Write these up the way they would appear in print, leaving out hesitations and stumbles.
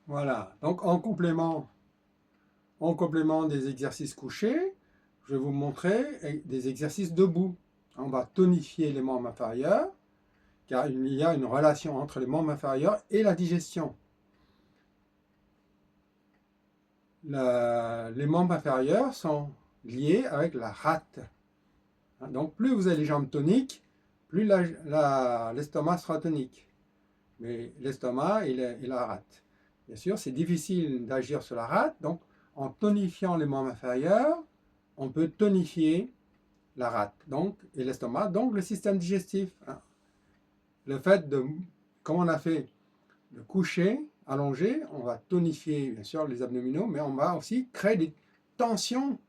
Voilà, donc en complément des exercices couchés, je vais vous montrer des exercices debout. On va tonifier les membres inférieurs, car il y a une relation entre les membres inférieurs et la digestion. Les membres inférieurs sont liés avec la rate. Donc plus vous avez les jambes toniques, plus l'estomac sera tonique. Mais l'estomac et la rate. Bien sûr, c'est difficile d'agir sur la rate, donc en tonifiant les membres inférieurs, on peut tonifier la rate et l'estomac, donc le système digestif. Le fait de, comme on a fait, de coucher, allongé, on va tonifier bien sûr les abdominaux, mais on va aussi créer des tensions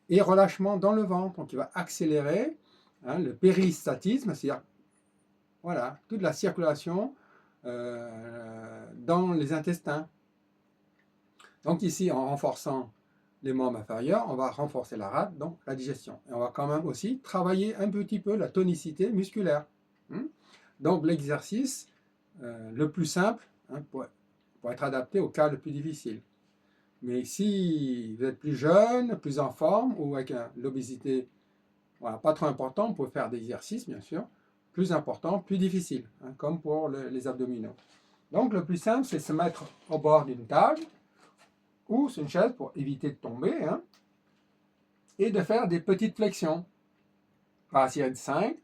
et relâchements dans le ventre. Donc il va accélérer le péristatisme, c'est-à-dire voilà, toute la circulation dans les intestins. Donc ici, en renforçant les membres inférieurs, on va renforcer la rate, donc la digestion. Et on va quand même aussi travailler un petit peu la tonicité musculaire. Donc l'exercice le plus simple pour être adapté au cas le plus difficile. Mais si vous êtes plus jeune, plus en forme ou avec l'obésité pas trop important, on peut faire des exercices, bien sûr, plus importants, plus difficiles, comme pour les abdominaux. Donc le plus simple, c'est se mettre au bord d'une table ou sur une chaise pour éviter de tomber, et de faire des petites flexions par série de 5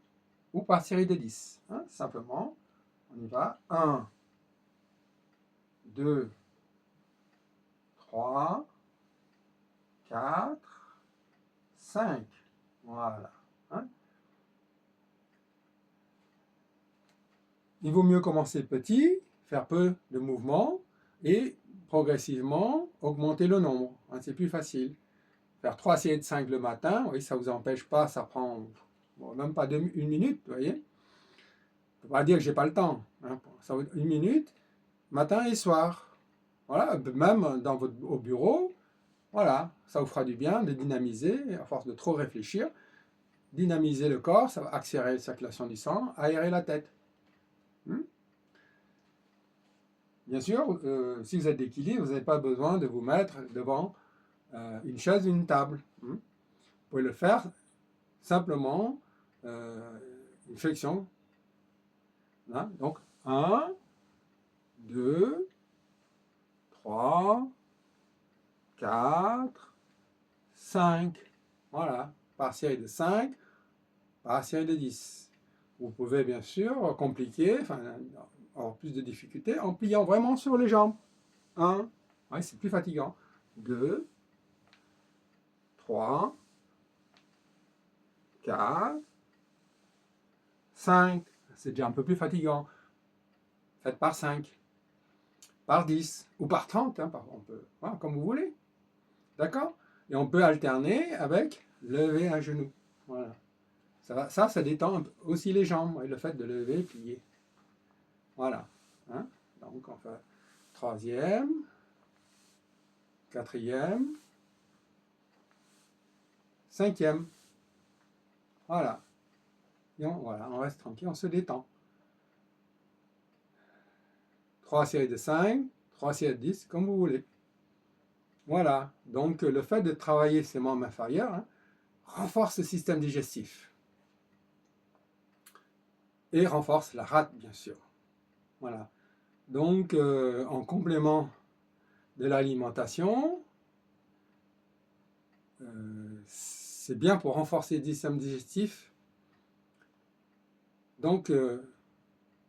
ou par série de 10. Simplement, on y va. 1, 2, 3, 4, 5. Voilà. Il vaut mieux commencer petit, faire peu de mouvements et progressivement augmenter le nombre. C'est plus facile. Faire 3 séries de 5 le matin, oui, ça ne vous empêche pas, ça prend même pas une minute, vous voyez. Je ne peux pas dire que je n'ai pas le temps. Ça va une minute, matin et soir. Voilà, même au bureau, voilà, ça vous fera du bien de dynamiser, à force de trop réfléchir. Dynamiser le corps, ça va accélérer la circulation du sang, aérer la tête. Bien sûr, si vous êtes d'équilibre, vous n'avez pas besoin de vous mettre devant une chaise ou une table. Vous pouvez le faire simplement, une flexion. Donc, 1, 2, 3, 4, 5. Voilà, par série de 5, par série de 10. Vous pouvez bien sûr compliquer, avoir plus de difficultés en pliant vraiment sur les jambes. 1, c'est plus fatigant. 2, 3, 4, 5. C'est déjà un peu plus fatigant. Faites par 5, par 10 ou par 30, on peut, comme vous voulez. D'accord? Et on peut alterner avec lever un genou. Voilà. Ça détend aussi les jambes, le fait de lever et plier. Voilà. Donc on fait 3e, 4e, 5e. Voilà. Et on reste tranquille, on se détend. 3 séries de 5, 3 séries de 10, comme vous voulez. Voilà. Donc le fait de travailler ces membres inférieurs renforce le système digestif. Et renforce la rate, bien sûr. Voilà. Donc, en complément de l'alimentation, c'est bien pour renforcer le système digestif. Donc,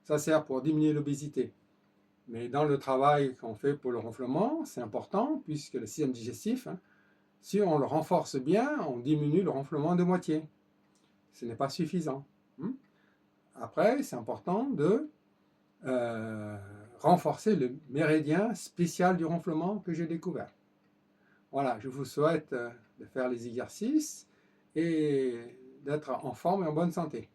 ça sert pour diminuer l'obésité. Mais dans le travail qu'on fait pour le ronflement, c'est important, puisque le système digestif, si on le renforce bien, on diminue le ronflement de moitié. Ce n'est pas suffisant. Après, c'est important de renforcer le méridien spécial du ronflement que j'ai découvert. Voilà, je vous souhaite de faire les exercices et d'être en forme et en bonne santé.